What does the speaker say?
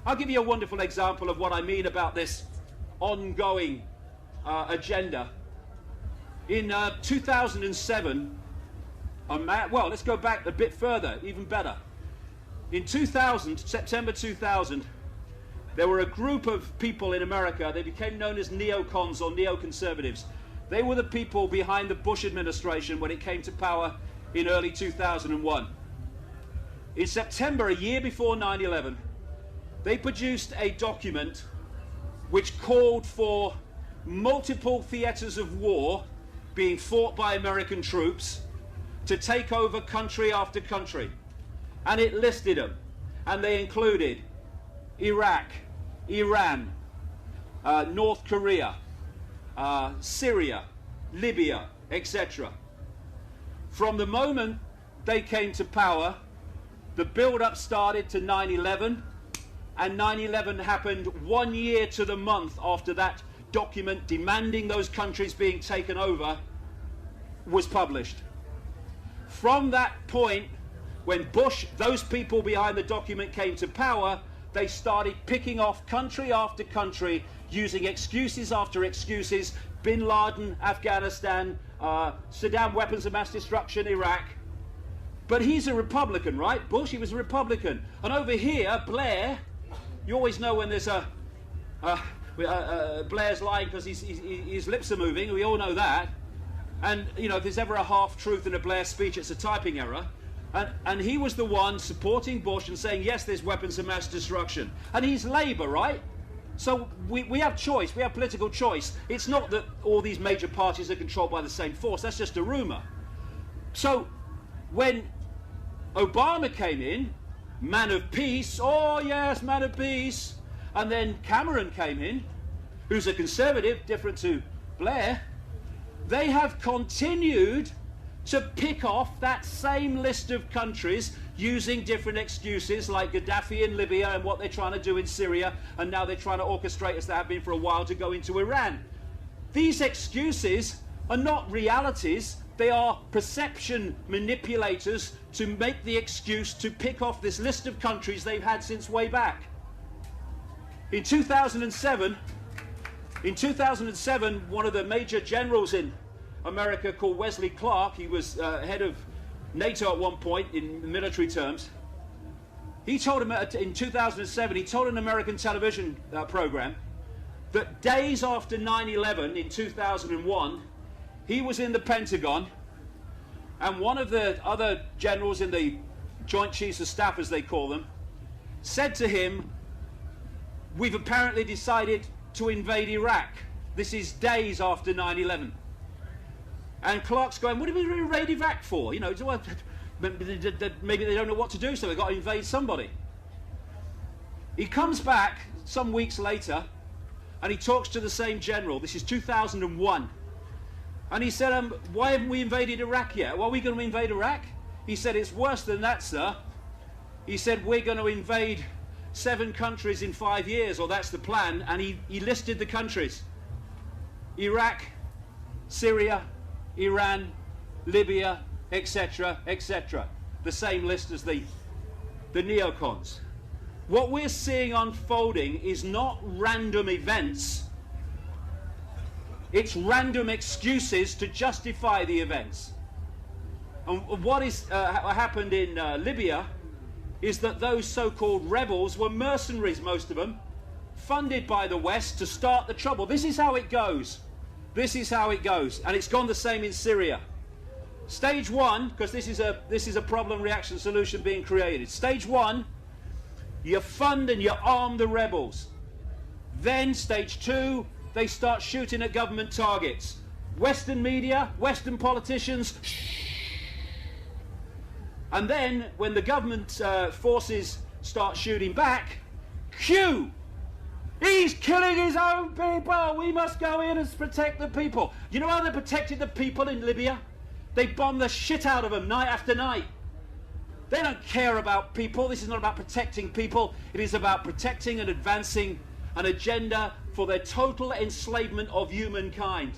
I'll give you a wonderful example of what I mean about this ongoing agenda. In 2007, well, let's go back a bit further, even better. In 2000, September 2000, there were a group of people in America. They became known as neocons or neoconservatives. They were the people behind the Bush administration when it came to power in early 2001. In September, a year before 9/11, they produced a document which called for multiple theaters of war being fought by American troops to take over country after country. And it listed them. And they included Iraq, Iran, North Korea, Syria, Libya, etc. From the moment they came to power, the build-up started to 9/11, and 9/11 happened 1 year to the month after that document demanding those countries being taken over was published. From that point, when Bush, those people behind the document came to power, they started picking off country after country, using excuses after excuses. Bin Laden, Afghanistan, Saddam, weapons of mass destruction, Iraq. But he's a Republican, right? Bush, he was a Republican. And over here, Blair, you always know when there's Blair's lying because his lips are moving, we all know that. And, you know, if there's ever a half-truth in a Blair speech, it's a typing error. And he was the one supporting Bush and saying, yes, there's weapons of mass destruction. And he's Labour, right? So we have choice, we have political choice. It's not that all these major parties are controlled by the same force, that's just a rumour. So when Obama came in, man of peace, oh yes, man of peace, and then Cameron came in, who's a conservative, different to Blair, they have continued to pick off that same list of countries using different excuses like Gaddafi in Libya and what they're trying to do in Syria, and now they're trying to orchestrate, as they have been for a while, to go into Iran. These excuses are not realities, they are perception manipulators to make the excuse to pick off this list of countries they've had since way back. In 2007, one of the major generals in America called Wesley Clark, he was head of NATO at one point in military terms, he told him in 2007, he told an American television program that days after 9/11 in 2001, he was in the Pentagon, and one of the other generals in the Joint Chiefs of Staff, as they call them, said to him, we've apparently decided to invade Iraq. This is days after 9/11. And Clark's going, what do we invade Iraq for? You know, maybe they don't know what to do, so they've got to invade somebody. He comes back some weeks later, and he talks to the same general. This is 2001. And he said, why haven't we invaded Iraq yet? Well, are we going to invade Iraq? He said, it's worse than that, sir. He said, we're going to invade 7 countries in 5 years, or that's the plan. And he listed the countries. Iraq, Syria, Iran, Libya, etc., etc. The same list as the neocons. What we're seeing unfolding is not random events. It's random excuses to justify the events. And what is happened in Libya is that those so-called rebels were mercenaries, most of them, funded by the West to start the trouble. This is how it goes. This is how it goes. And it's gone the same in Syria. Stage 1, because this is a problem, reaction, solution being created. Stage 1, you fund and you arm the rebels. Then stage 2, they start shooting at government targets. Western media, Western politicians, and then when the government forces start shooting back, cue! He's killing his own people! We must go in and protect the people. You know how they protected the people in Libya? They bombed the shit out of them night after night. They don't care about people. This is not about protecting people. It is about protecting and advancing an agenda for the total enslavement of humankind.